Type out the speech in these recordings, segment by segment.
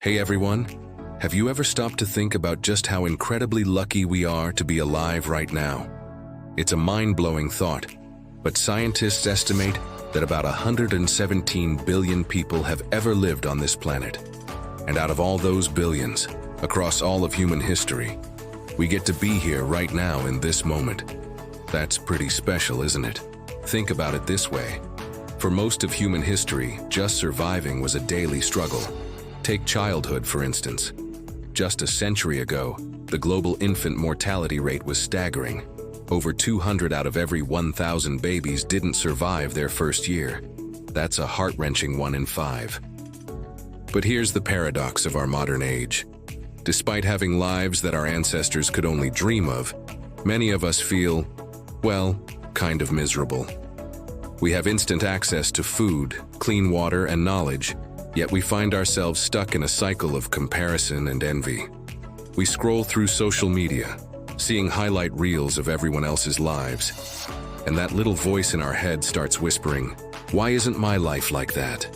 Hey everyone, have you ever stopped to think about just how incredibly lucky we are to be alive right now? It's a mind-blowing thought, but scientists estimate that about 117 billion people have ever lived on this planet. And out of all those billions, across all of human history, we get to be here right now in this moment. That's pretty special, isn't it? Think about it this way. For most of human history, just surviving was a daily struggle. Take childhood, for instance. Just a century ago, the global infant mortality rate was staggering. Over 200 out of every 1,000 babies didn't survive their first year. That's a heart-wrenching 1 in 5. But here's the paradox of our modern age. Despite having lives that our ancestors could only dream of, many of us feel, well, kind of miserable. We have instant access to food, clean water, and knowledge, yet we find ourselves stuck in a cycle of comparison and envy. We scroll through social media, seeing highlight reels of everyone else's lives, and that little voice in our head starts whispering, "Why isn't my life like that?"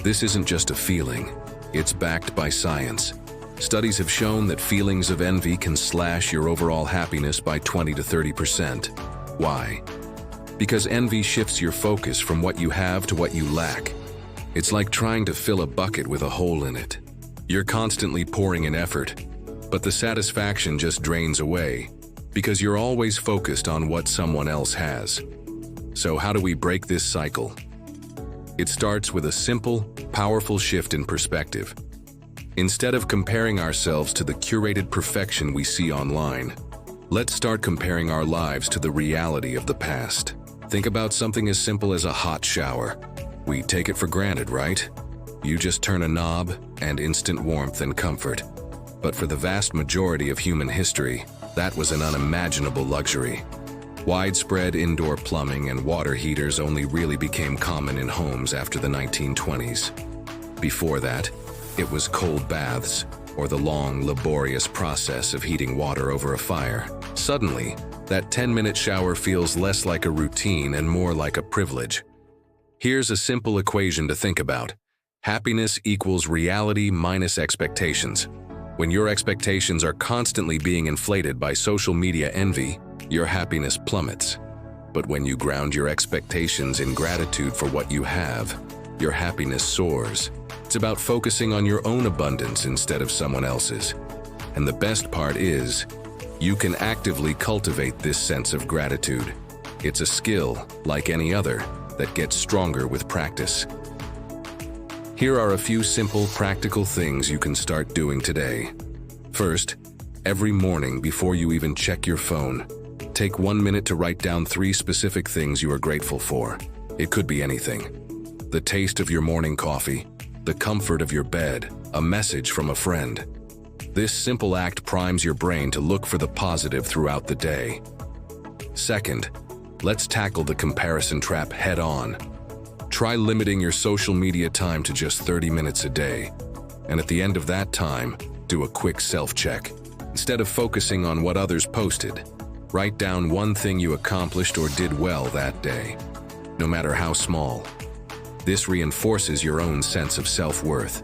This isn't just a feeling, it's backed by science. Studies have shown that feelings of envy can slash your overall happiness by 20 to 30%. Why? Because envy shifts your focus from what you have to what you lack. It's like trying to fill a bucket with a hole in it. You're constantly pouring in effort, but the satisfaction just drains away because you're always focused on what someone else has. So how do we break this cycle? It starts with a simple, powerful shift in perspective. Instead of comparing ourselves to the curated perfection we see online, let's start comparing our lives to the reality of the past. Think about something as simple as a hot shower. We take it for granted, right? You just turn a knob and instant warmth and comfort. But for the vast majority of human history, that was an unimaginable luxury. Widespread indoor plumbing and water heaters only really became common in homes after the 1920s. Before that, it was cold baths or the long, laborious process of heating water over a fire. Suddenly, that 10-minute shower feels less like a routine and more like a privilege. Here's a simple equation to think about. Happiness equals reality minus expectations. When your expectations are constantly being inflated by social media envy, your happiness plummets. But when you ground your expectations in gratitude for what you have, your happiness soars. It's about focusing on your own abundance instead of someone else's. And the best part is, you can actively cultivate this sense of gratitude. It's a skill, like any other, that gets stronger with practice. Here are a few simple, practical things you can start doing today. First, every morning before you even check your phone, take 1 minute to write down 3 specific things you are grateful for. It could be anything. The taste of your morning coffee, the comfort of your bed, a message from a friend. This simple act primes your brain to look for the positive throughout the day. Second, let's tackle the comparison trap head-on. Try limiting your social media time to just 30 minutes a day. And at the end of that time, do a quick self-check. Instead of focusing on what others posted, write down one thing you accomplished or did well that day, no matter how small. This reinforces your own sense of self-worth.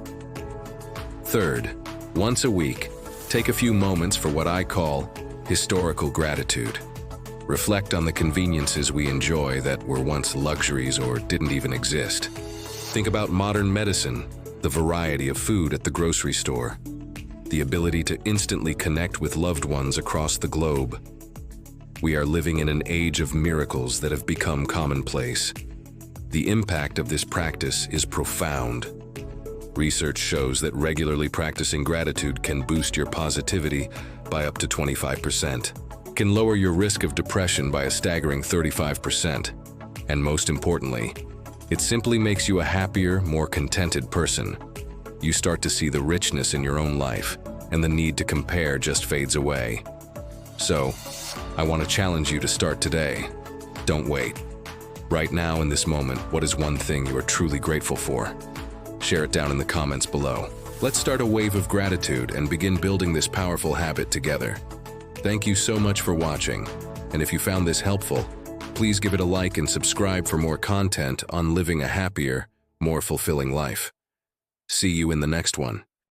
Third, once a week, take a few moments for what I call historical gratitude. Reflect on the conveniences we enjoy that were once luxuries or didn't even exist. Think about modern medicine, the variety of food at the grocery store, the ability to instantly connect with loved ones across the globe. We are living in an age of miracles that have become commonplace. The impact of this practice is profound. Research shows that regularly practicing gratitude can boost your positivity by up to 25%. Can lower your risk of depression by a staggering 35%. And most importantly, it simply makes you a happier, more contented person. You start to see the richness in your own life, and the need to compare just fades away. So, I want to challenge you to start today. Don't wait. Right now, in this moment, what is one thing you are truly grateful for? Share it down in the comments below. Let's start a wave of gratitude and begin building this powerful habit together. Thank you so much for watching, and if you found this helpful, please give it a like and subscribe for more content on living a happier, more fulfilling life. See you in the next one.